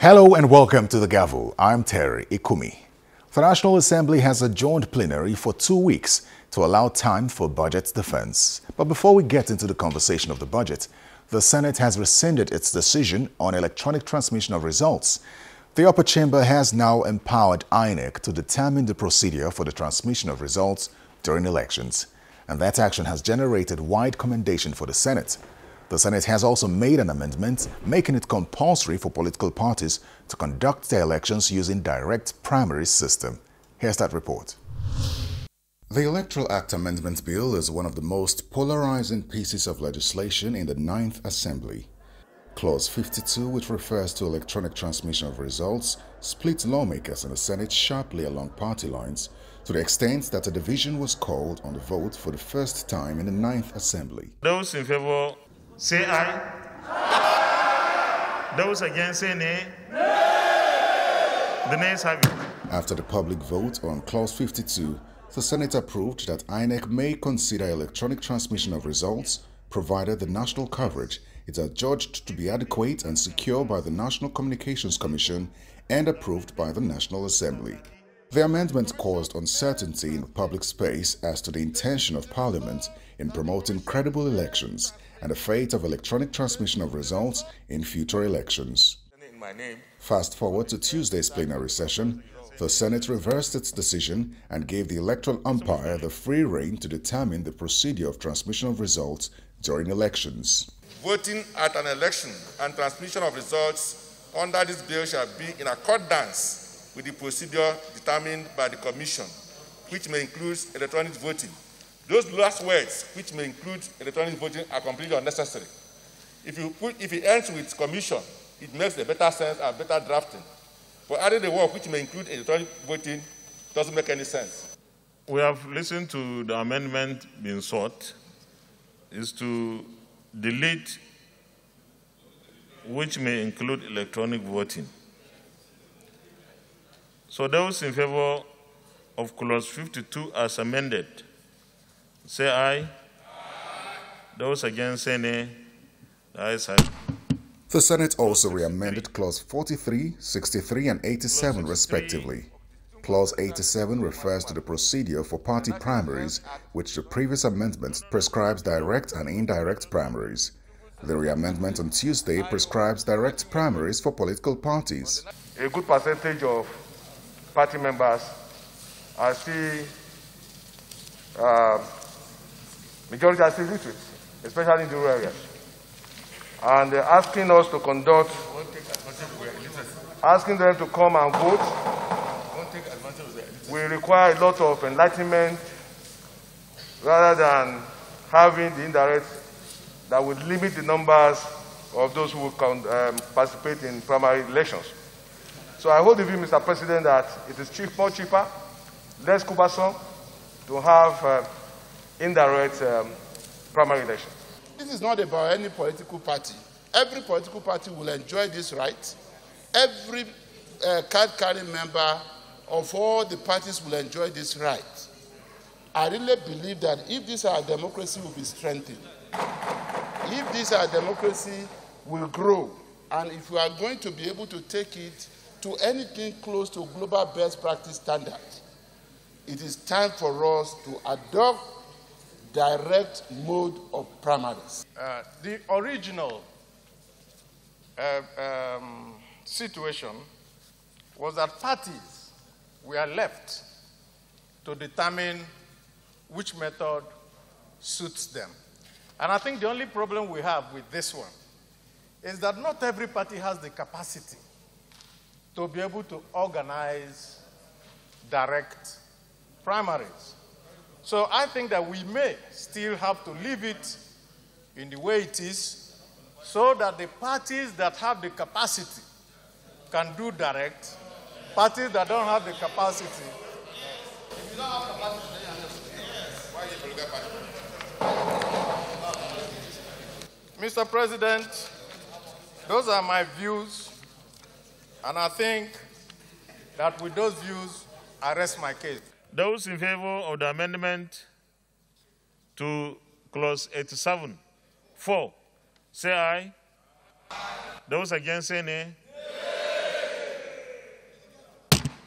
Hello and welcome to the Gavel. I'm Terry Ikumi. The National Assembly has adjourned plenary for 2 weeks to allow time for budget defense. But before we get into the conversation of the budget, the Senate has rescinded its decision on electronic transmission of results. The upper chamber has now empowered INEC to determine the procedure for the transmission of results during elections. And that action has generated wide commendation for the Senate. The Senate has also made an amendment making it compulsory for political parties to conduct their elections using direct primary system. Here's that report. The Electoral Act Amendment Bill is one of the most polarizing pieces of legislation in the 9th Assembly. Clause 52, which refers to electronic transmission of results, split lawmakers in the Senate sharply along party lines to the extent that a division was called on the vote for the first time in the 9th Assembly. Those in favor say aye. Those against say nay. The nays have it. After the public vote on Clause 52, the Senate approved that INEC may consider electronic transmission of results provided the national coverage is adjudged to be adequate and secure by the National Communications Commission and approved by the National Assembly. The amendment caused uncertainty in the public space as to the intention of Parliament in promoting credible elections and the fate of electronic transmission of results in future elections. Fast forward to Tuesday's plenary session, the Senate reversed its decision and gave the electoral umpire the free rein to determine the procedure of transmission of results during elections. Voting at an election and transmission of results under this bill shall be in accordance with the procedure determined by the Commission, which may include electronic voting. Those last words, which may include electronic voting, are completely unnecessary. If it ends with Commission, it makes a better sense and better drafting. But adding the word which may include electronic voting doesn't make any sense. We have listened to the amendment being sought is to delete which may include electronic voting. So those in favor of Clause 52 as amended, say aye. Aye. Those against say nay. The ayes have it. The Senate also re-amended Clause 43, 63 and 87 respectively. Clause 87 refers to the procedure for party primaries, which the previous amendment prescribes direct and indirect primaries. The re-amendment on Tuesday prescribes direct primaries for political parties. A good percentage of party members are still, majority are still literate, especially in the rural areas. And they're asking us to conduct, asking them to come and vote. We require a lot of enlightenment rather than having the indirect that would limit the numbers of those who will participate in primary elections. So I hold the view, Mr. President, that it is more cheaper, less cumbersome to have indirect primary elections. This is not about any political party. Every political party will enjoy this right. Every card-carrying member of all the parties will enjoy this right. I really believe that if this our democracy will be strengthened, if this our democracy will grow, and if we are going to be able to take it to anything close to global best practice standards, it is time for us to adopt direct mode of primaries. The original situation was that parties were left to determine which method suits them. And I think the only problem we have with this one is that not every party has the capacity to be able to organize direct primaries. So I think that we may still have to leave it in the way it is so that the parties that have the capacity can do direct. Parties that don't have the capacity. If you don't have capacity, why are you political party? Mr. President, those are my views, and I think that with those views, I rest my case. Those in favor of the amendment to Clause 87, 4, say aye. Those against say nay.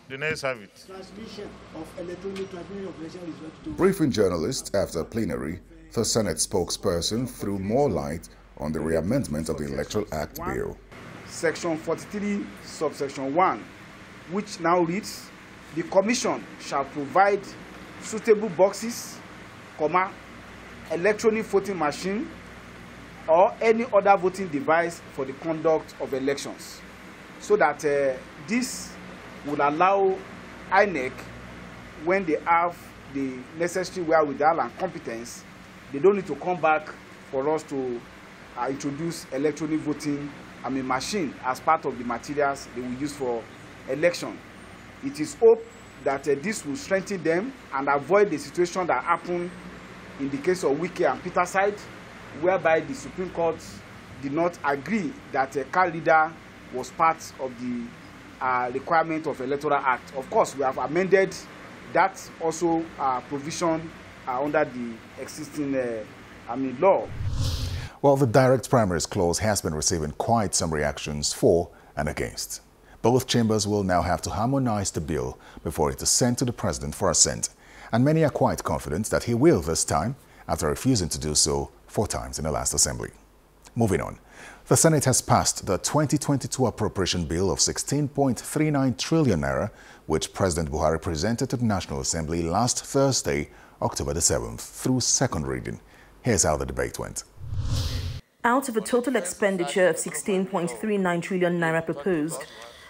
The nays have it. Transmission of electronic transmission of election results to... Briefing journalists after plenary, the Senate spokesperson threw more light on the reamendment of the Electoral Act bill. Section 43, subsection 1, which now reads, the Commission shall provide suitable boxes, electronic voting machine, or any other voting device for the conduct of elections, so that this would allow INEC, when they have the necessary wherewithal and competence, they don't need to come back for us to introduce electronic voting machine as part of the materials they will use for election. It is hoped that this will strengthen them and avoid the situation that happened in the case of Wike and Peterside, whereby the Supreme Court did not agree that a car leader was part of the requirement of Electoral Act. Of course, we have amended that also provision under the existing law. Well, the direct primaries clause has been receiving quite some reactions for and against. Both chambers will now have to harmonize the bill before it is sent to the president for assent. And many are quite confident that he will this time, after refusing to do so 4 times in the last assembly. Moving on. The Senate has passed the 2022 appropriation bill of 16.39 trillion naira, which President Buhari presented to the National Assembly last Thursday, October the 7th, through second reading. Here's how the debate went. Out of a total expenditure of 16.39 trillion naira proposed,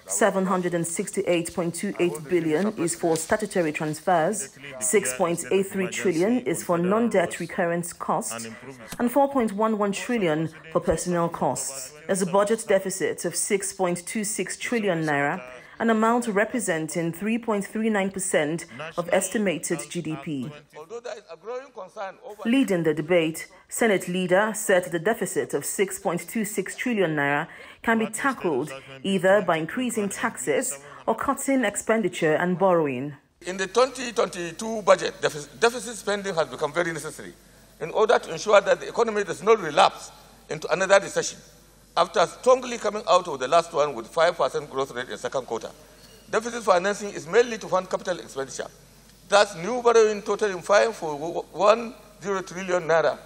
768.28 billion is for statutory transfers, 6.83 trillion is for non-debt recurrence costs, and 4.11 trillion for personnel costs. There's a budget deficit of 6.26 trillion naira, an amount representing 3.39% of estimated GDP. Leading the debate, Senate leader said the deficit of 6.26 trillion naira can be tackled either by increasing taxes or cutting expenditure and borrowing. In the 2022 budget, deficit spending has become very necessary in order to ensure that the economy does not relapse into another recession. After strongly coming out of the last one with 5% growth rate in the second quarter, deficit financing is mainly to fund capital expenditure. Thus, new borrowing totaling 5.10 trillion naira,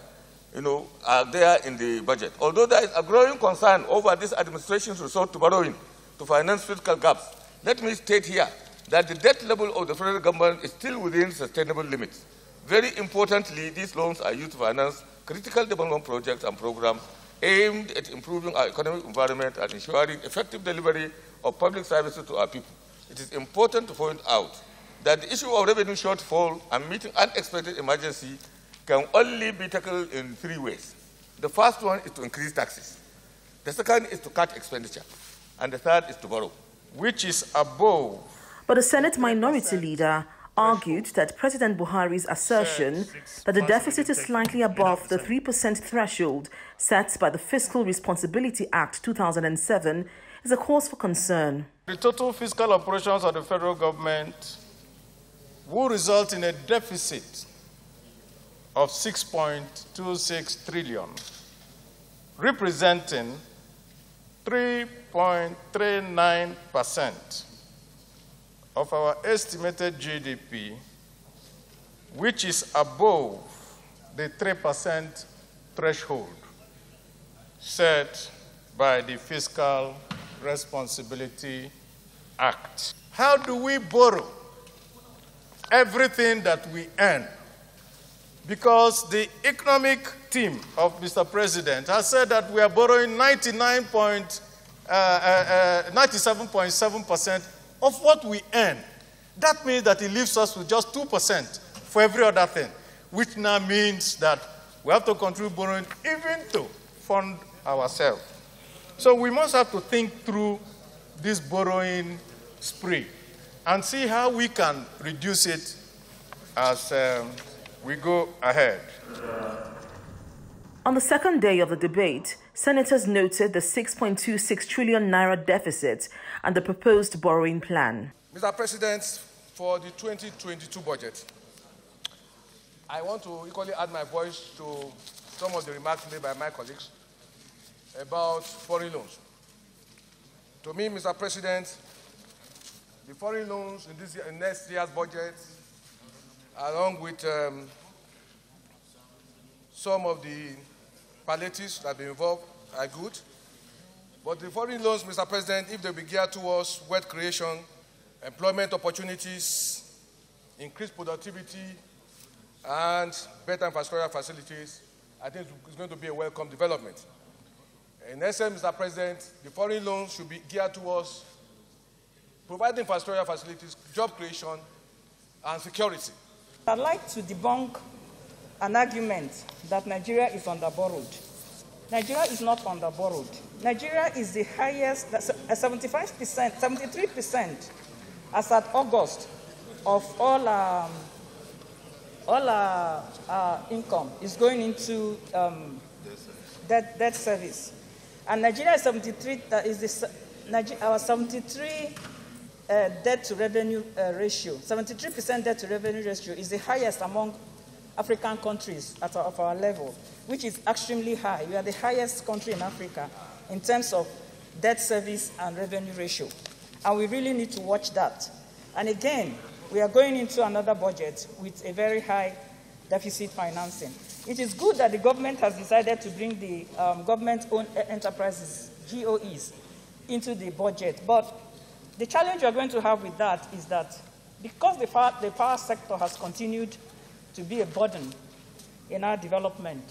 are there in the budget. Although there is a growing concern over this administration's resort to borrowing to finance fiscal gaps, let me state here that the debt level of the federal government is still within sustainable limits. Very importantly, these loans are used to finance critical development projects and programs aimed at improving our economic environment and ensuring effective delivery of public services to our people. It is important to point out that the issue of revenue shortfall and meeting unexpected emergency can only be tackled in 3 ways. The first one is to increase taxes. The second is to cut expenditure. And the third is to borrow, which is above. But the Senate minority leader argued that President Buhari's assertion that the deficit is slightly above the 3% threshold set by the Fiscal Responsibility Act 2007 is a cause for concern. The total fiscal operations of the federal government will result in a deficit of 6.26 trillion, representing 3.39% of our estimated GDP, which is above the 3% threshold set by the Fiscal Responsibility Act. How do we borrow everything that we earn? Because the economic team of Mr. President has said that we are borrowing 97.7% of what we earn. That means that it leaves us with just 2% for every other thing, which now means that we have to continue borrowing even to fund ourselves. So we must have to think through this borrowing spree and see how we can reduce it as we go ahead. On the second day of the debate, senators noted the 6.26 trillion naira deficit and the proposed borrowing plan. Mr. President, for the 2022 budget, I want to equally add my voice to some of the remarks made by my colleagues about foreign loans. To me, Mr. President, the foreign loans in this year, in next year's budget, along with some of the palliatives that have been involved, are good. But the foreign loans, Mr. President, if they be geared towards wealth creation, employment opportunities, increased productivity, and better infrastructure facilities, I think it's going to be a welcome development. In essence, Mr. President, the foreign loans should be geared towards providing infrastructure facilities, job creation, and security. I'd like to debunk an argument that Nigeria is underborrowed. Nigeria is not underborrowed. Nigeria is the highest, 75%, 73% as at August of all our income is going into debt service. And Nigeria is 73, our 73 debt to revenue ratio, 73% debt to revenue ratio is the highest among African countries of our level, which is extremely high. We are the highest country in Africa in terms of debt service and revenue ratio. And we really need to watch that. And again, we are going into another budget with a very high deficit financing. It is good that the government has decided to bring the government-owned enterprises, GOEs, into the budget. But the challenge we are going to have with that is that because the power sector has continued to be a burden in our development,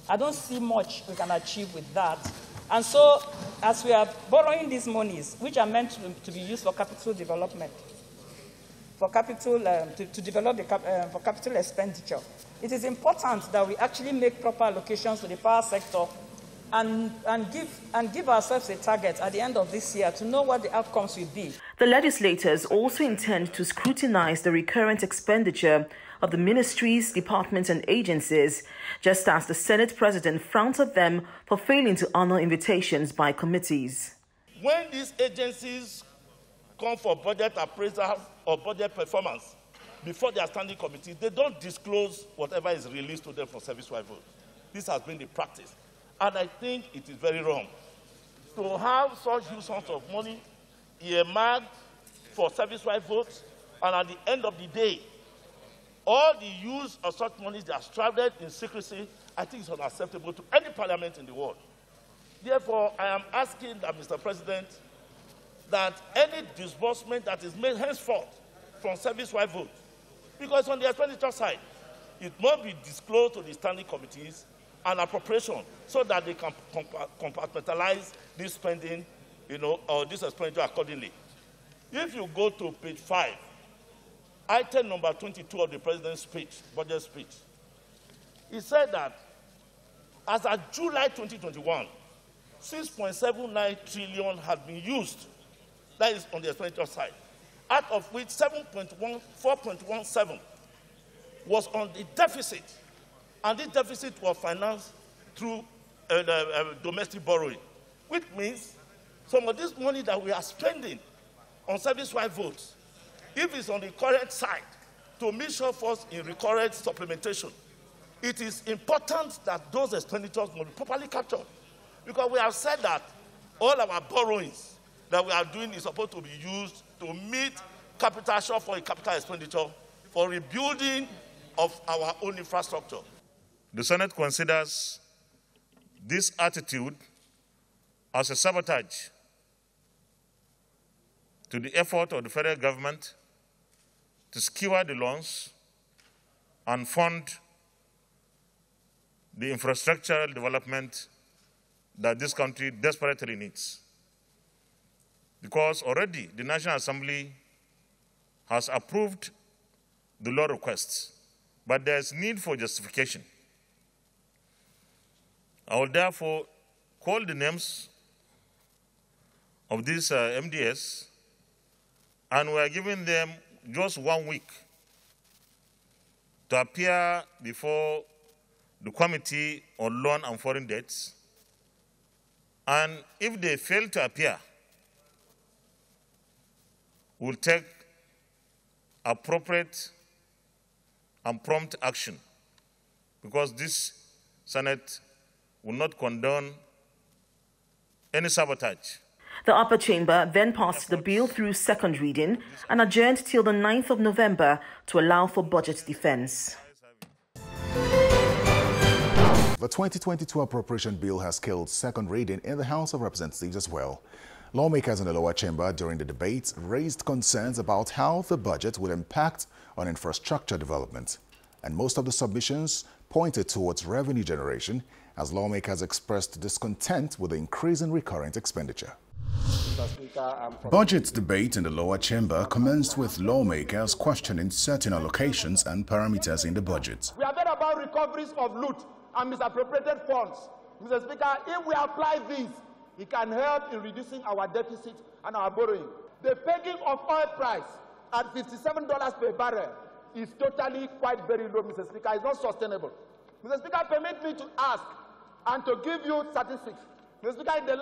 I don't see much we can achieve with that. And so, as we are borrowing these monies, which are meant to be used for capital development, for capital for capital expenditure, it is important that we actually make proper allocations to the power sector and give ourselves a target at the end of this year to know what the outcomes will be. The legislators also intend to scrutinize the recurrent expenditure of the ministries, departments, and agencies, just as the Senate President frowned at them for failing to honor invitations by committees. When these agencies come for budget appraisal or budget performance before their standing committees, they don't disclose whatever is released to them for service-wide vote. This has been the practice. And I think it is very wrong to have such huge sums of money earmarked for service-wide votes, and at the end of the day, all the use of such money that are shrouded in secrecy, I think is unacceptable to any parliament in the world. Therefore, I am asking that, Mr. President, that any disbursement that is made henceforth from service-wide vote, because on the expenditure side, it must be disclosed to the standing committees and appropriation so that they can compartmentalize this spending, or this expenditure accordingly. If you go to page 5, item number 22 of the President's speech, budget speech, he said that as of July 2021, 6.79 trillion had been used, that is on the expenditure side, out of which 4.17 was on the deficit, and this deficit was financed through domestic borrowing, which means some of this money that we are spending on service-wide votes, if it's on the correct side, to make sure first in recurrent supplementation, it is important that those expenditures must be properly captured. Because we have said that all our borrowings that we are doing is supposed to be used to meet capital shortfall in capital expenditure for rebuilding of our own infrastructure. The Senate considers this attitude as a sabotage to the effort of the federal government to skewer the loans and fund the infrastructural development that this country desperately needs. Because already the National Assembly has approved the law requests, but there is need for justification. I will therefore call the names of these MDS, and we are giving them just 1 week to appear before the Committee on Loan and Foreign Debts. And if they fail to appear, we'll take appropriate and prompt action, because this Senate will not condone any sabotage. The upper chamber then passed the bill through second reading and adjourned till the 9th of November to allow for budget defense. The 2022 appropriation bill has killed second reading in the House of Representatives as well. Lawmakers in the lower chamber during the debate raised concerns about how the budget would impact on infrastructure development. And most of the submissions pointed towards revenue generation as lawmakers expressed discontent with the increase in recurrent expenditure. Budget debate in the lower chamber commenced with lawmakers questioning certain allocations and parameters in the budget. We have heard about recoveries of loot and misappropriated funds. Mr. Speaker, if we apply this, it can help in reducing our deficit and our borrowing. The pegging of oil price at $57 per barrel is totally quite very low, Mr. Speaker. It's not sustainable. Mr. Speaker, permit me to ask and to give you statistics. Mr. Speaker, in the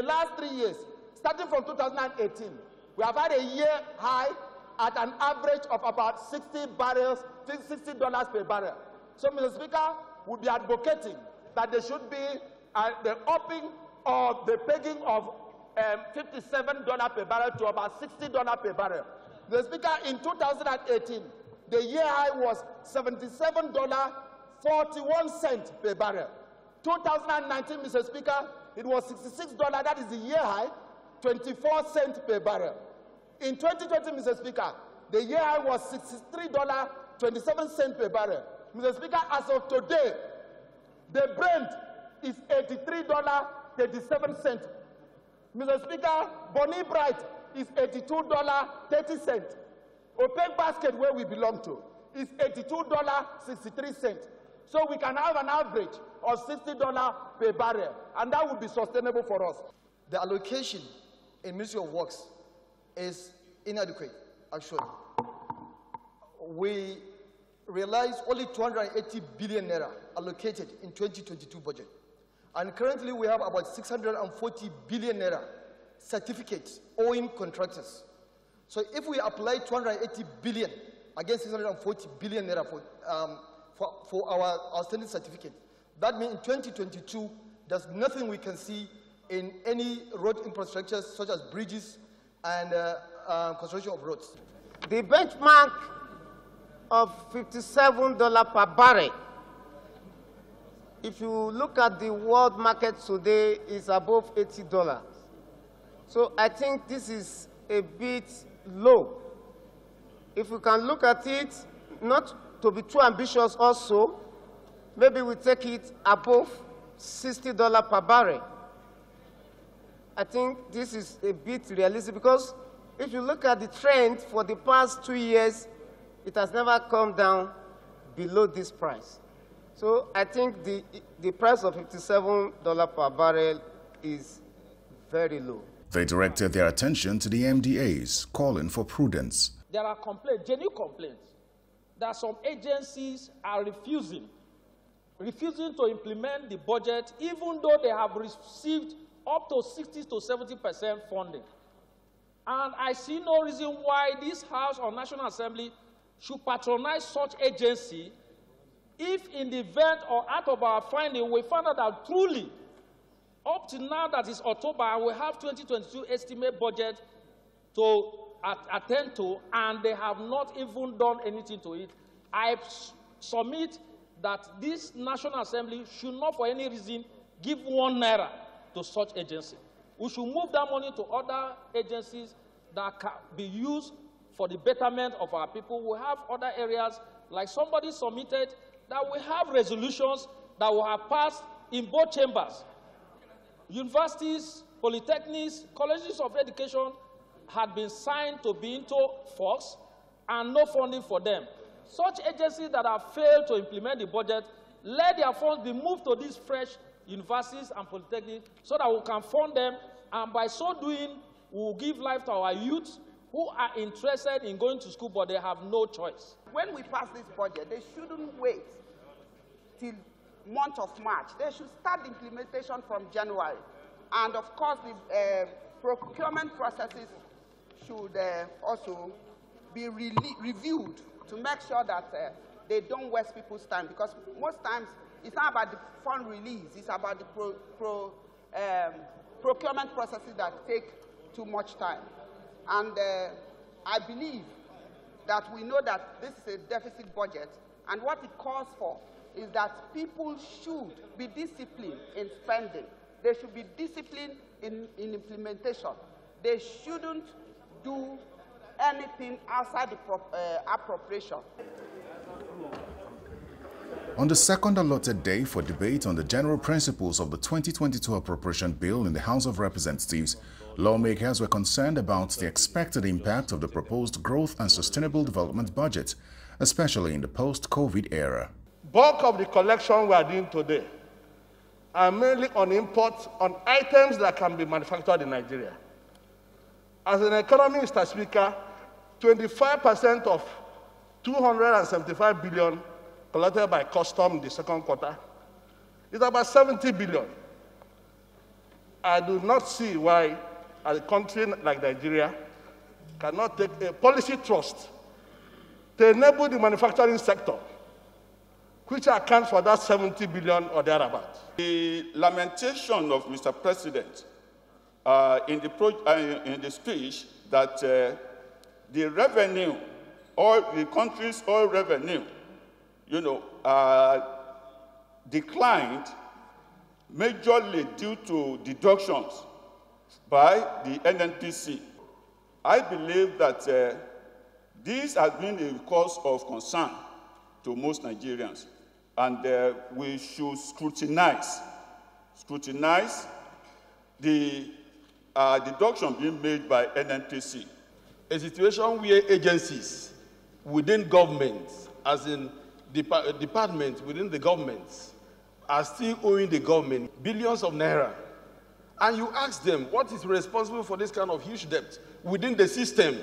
last 3 years, starting from 2018, we have had a year high at an average of about $60 per barrel. So, Mr. Speaker, we'll be advocating that there should be the upping of the pegging of $57 per barrel to about $60 per barrel. Mr. Speaker, in 2018, the year high was $77.41 per barrel. 2019, Mr. Speaker, it was $66, that is the year high, 24 cents per barrel. In 2020, Mr. Speaker, the year high was $63.27 per barrel. Mr. Speaker, as of today, the Brent is $83.37. Mr. Speaker, Bonnie Bright is $82.30. OPEC basket, where we belong to, is $82.63. So we can have an average of $60 per barrel, and that would be sustainable for us. The allocation in Ministry of Works is inadequate, actually. We realized only 280 billion naira allocated in 2022 budget. And currently we have about 640 billion naira certificates owing contractors. So if we apply 280 billion against 640 billion naira for our outstanding certificate, that means in 2022, there's nothing we can see in any road infrastructure such as bridges and construction of roads. The benchmark of $57 per barrel, if you look at the world market today, is above $80. So I think this is a bit low. If we can look at it, not to be too ambitious also, maybe we take it above $60 per barrel. I think this is a bit realistic because if you look at the trend for the past 2 years, it has never come down below this price. So I think the price of $57 per barrel is very low. They directed their attention to the MDAs, calling for prudence. There are complaints, genuine complaints, that some agencies are refusing to implement the budget, even though they have received up to 60 to 70% funding. And I see no reason why this House or National Assembly should patronize such agency if in the event or out of our finding we find out that truly, up to now that is October, and we have 2022 estimate budget to attend to, and they have not even done anything to it, I submit that this National Assembly should not for any reason give 1 naira to such agency. We should move that money to other agencies that can be used for the betterment of our people. We have other areas, like somebody submitted, that we have resolutions that will have passed in both chambers. Universities, polytechnics, colleges of education had been signed to be into force and no funding for them. Such agencies that have failed to implement the budget, let their funds be moved to these fresh universities and polytechnics so that we can fund them, and by so doing, we will give life to our youth who are interested in going to school, but they have no choice. When we pass this budget, they shouldn't wait till month of March. They should start the implementation from January. And of course, the procurement processes should also be reviewed to make sure that they don't waste people's time, because most times it's not about the fund release, it's about the procurement processes that take too much time. And I believe that we know that this is a deficit budget, and what it calls for is that people should be disciplined in spending. They should be disciplined in implementation. They shouldn't do anything outside the appropriation. On the second allotted day for debate on the general principles of the 2022 appropriation bill in the House of Representatives, lawmakers were concerned about the expected impact of the proposed growth and sustainable development budget, especially in the post-COVID era. Bulk of the collection we are doing today are mainly on imports on items that can be manufactured in Nigeria. As an economy, Mr. Speaker, 25% of 275 billion collected by custom in the second quarter is about 70 billion. I do not see why a country like Nigeria cannot take a policy trust to enable the manufacturing sector, which accounts for that 70 billion or thereabouts. The lamentation of Mr. President in the speech that the revenue, or the country's oil revenue, declined majorly due to deductions by the NNPC. I believe that this has been a cause of concern to most Nigerians, and we should scrutinize the deduction being made by NNPC. A situation where agencies within governments, as in departments within the governments, are still owing the government billions of naira. And you ask them what is responsible for this kind of huge debt within the system,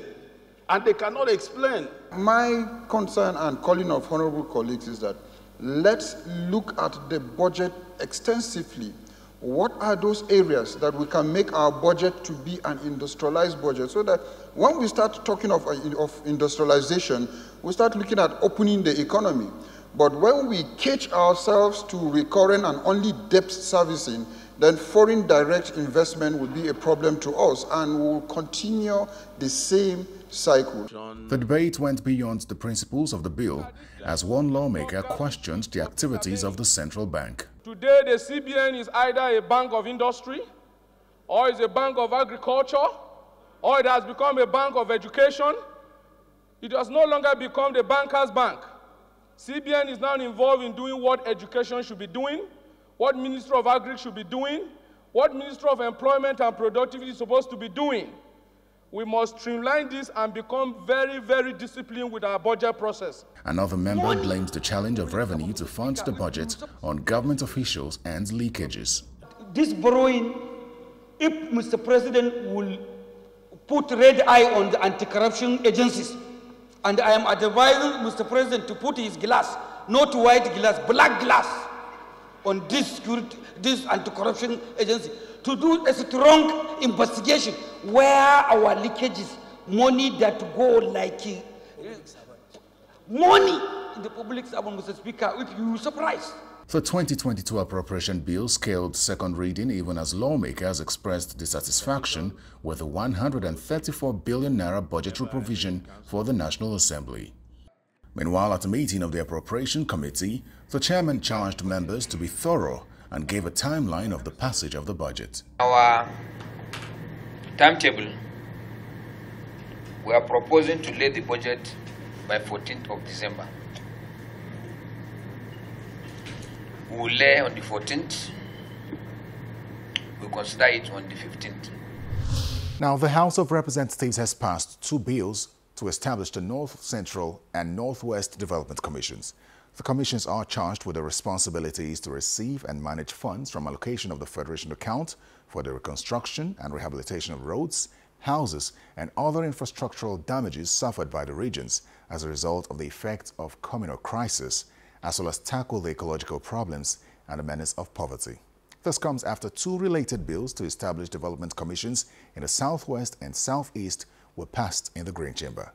and they cannot explain. My concern and calling of honorable colleagues is that let's look at the budget extensively. What are those areas that we can make our budget to be an industrialized budget, so that when we start talking of industrialization, we start looking at opening the economy. But when we cage ourselves to recurring and only debt servicing, then foreign direct investment will be a problem to us, and we'll continue the same cycle. The debate went beyond the principles of the bill, as one lawmaker questioned the activities of the central bank. Today, the CBN is either a bank of industry, or is a bank of agriculture, or it has become a bank of education. It has no longer become the banker's bank. CBN is now involved in doing what education should be doing, what Ministry of Agriculture should be doing, what Ministry of Employment and Productivity is supposed to be doing. We must streamline this and become very, very disciplined with our budget process. Another member blames the challenge of revenue to fund the budget on government officials and leakages. This borrowing, if Mr. President will put red eye on the anti-corruption agencies, and I am advising Mr. President to put his glass, not white glass, black glass, on this anti-corruption agency, to do a strong investigation where our leakages, money that go like money in the public servant, Mr. Speaker, if you are surprised. The 2022 appropriation bill scaled second reading even as lawmakers expressed dissatisfaction with the 134 billion naira budgetary provision for the National Assembly. Meanwhile, at a meeting of the Appropriation Committee, the chairman charged members to be thorough and gave a timeline of the passage of the budget. Our timetable, we are proposing to lay the budget by 14th of December. We will lay on the 14th. We consider it on the 15th. Now, the House of Representatives has passed 2 bills to establish the North Central and Northwest Development Commissions. The commissions are charged with the responsibilities to receive and manage funds from allocation of the Federation account for the reconstruction and rehabilitation of roads, houses, and other infrastructural damages suffered by the regions as a result of the effects of communal crisis, as well as tackle the ecological problems and the menace of poverty. This comes after 2 related bills to establish development commissions in the Southwest and Southeast were passed in the Green Chamber.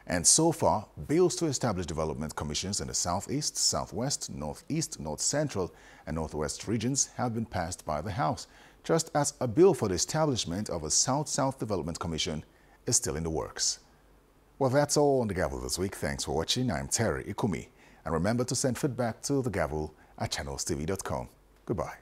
And so far, bills to establish development commissions in the Southeast, Southwest, Northeast, North Central, and Northwest regions have been passed by the House. just as a bill for the establishment of a South-South Development Commission is still in the works. Well, that's all on The Gavel this week. Thanks for watching. I'm Terry Ikumi. And remember to send feedback to The Gavel at channelstv.com. Goodbye.